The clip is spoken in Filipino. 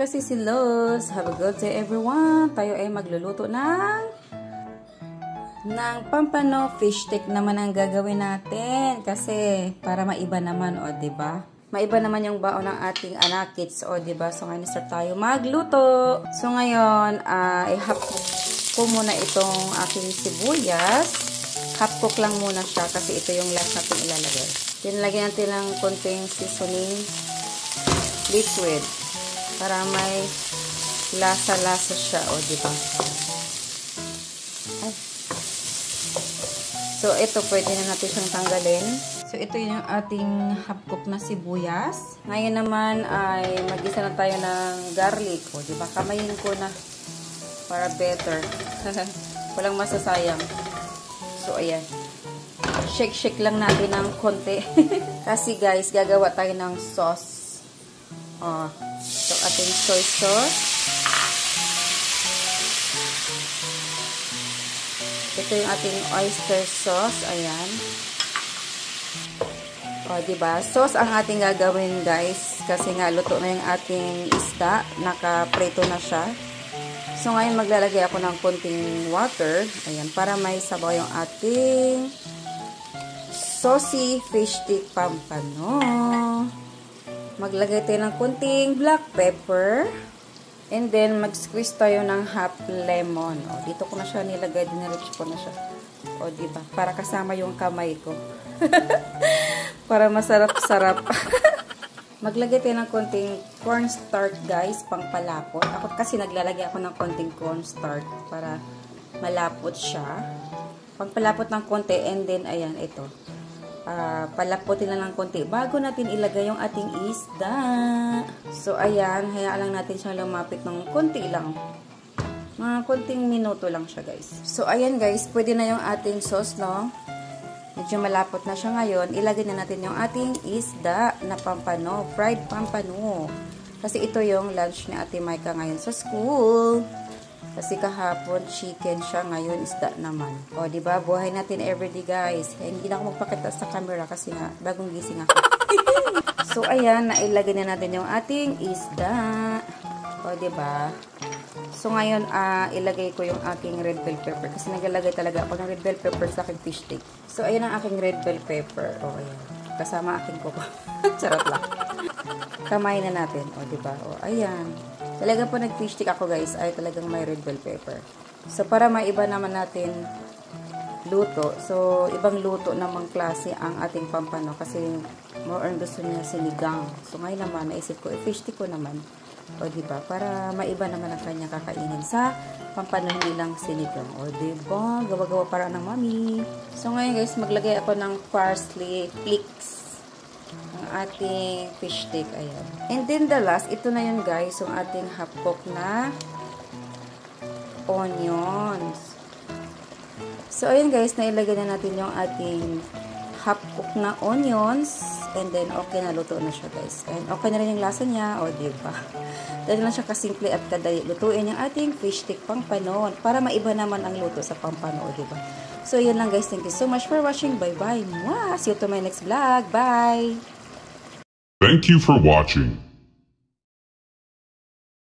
kasisilos! Have a good day everyone! Tayo ay magluluto ng pampano fish stick naman ang gagawin natin. Kasi para maiba naman, o diba? Maiba naman yung baon ng ating anakits, o diba? So ngayon start tayo magluto. So ngayon, i-half cook ko muna itong aking sibuyas. Half cook lang muna siya kasi ito yung last natin ilalagay. Then lagyan natin ng konting seasoning liquid para may lasa-lasa siya, o diba? Ay. So ito pwede na natin siyang tanggalin. So ito yung ating half cook na sibuyas. Ngayon naman ay mag-isa na tayo ng garlic, o diba? Kamayin ko na para better. Walang masasayang. So ayan. Shake lang natin ng konti. Kasi guys, gagawa tayo ng sauce. So ating soy sauce. Ito yung ating oyster sauce. Ayan. Diba? Sauce ang ating gagawin guys. Kasi nga luto na yung ating isda. Naka-preto na siya. So ngayon maglalagay ako ng konting water. Ayan. Para may sabaw yung ating saucy fish stick pampano. Maglagay tayo ng konting black pepper. And then, mag-squeeze tayo ng half lemon. Dito ko na siya nilagay. Diniretso ko na siya. Diba? Para kasama yung kamay ko. Para masarap-sarap. Maglagay tayo ng konting cornstarch, guys. Pang palapot. Ako kasi naglalagay ako ng konting cornstarch para malapot siya. Pang palapot ng konti. And then, ayan, ito. Palaputin lang ng konti bago natin ilagay yung ating isda. So, ayan. Hayaan lang natin siyang lumapit ng konti lang. Mga konting minuto lang siya, guys. So, ayan, guys. Pwede na yung ating sauce, no? Medyo malapot na siya ngayon. Ilagay na natin yung ating isda na pampano. Fried pampano. Kasi ito yung lunch ni Ate Maika ngayon sa school. Kasi kahapon, chicken siya. Ngayon, isda naman. Diba? Buhay natin everyday, guys. Hindi na ako magpakita sa camera kasi nga, bagong gising ako. So, ayan. Nailagay na natin yung ating isda. Diba? So, ngayon, ilagay ko yung aking red bell pepper. Kasi naglalagay talaga ako ng red bell pepper sa aking fish stick. So, ayan ang aking red bell pepper. Ayan. Kasama aking kuko. Charot lang. Kamay na natin. Diba? Ayan. Talaga po nag-fish stick ako guys, ay talagang may red bell pepper. So, para maiba naman natin luto. So, ibang luto namang klase ang ating pampano kasi more on gusto niya sinigang. So, ngayon naman, naisip ko, fish stick ko naman. Diba? Para maiba naman ang kanya kakainin sa pampano, hindi lang sinigang. Diba? Gawa-gawa para ng mami. So, ngayon guys, maglagay ako ng parsley flakes ang ating fish stick. Ayan. And then the last, ito na yun guys, yung ating half cook na onions. So, ayan guys, nailagay na natin yung ating half cook na onions. And then, okay na, luto na siya guys. And okay na rin yung lasa niya. Diba? Dahil lang siya kasimple at kadali. Lutuin yung ating fish stick pampano. Para maiba naman ang luto sa pampano. Diba? So, yun lang guys. Thank you so much for watching. Bye-bye. See you to my next vlog. Bye! Thank you for watching.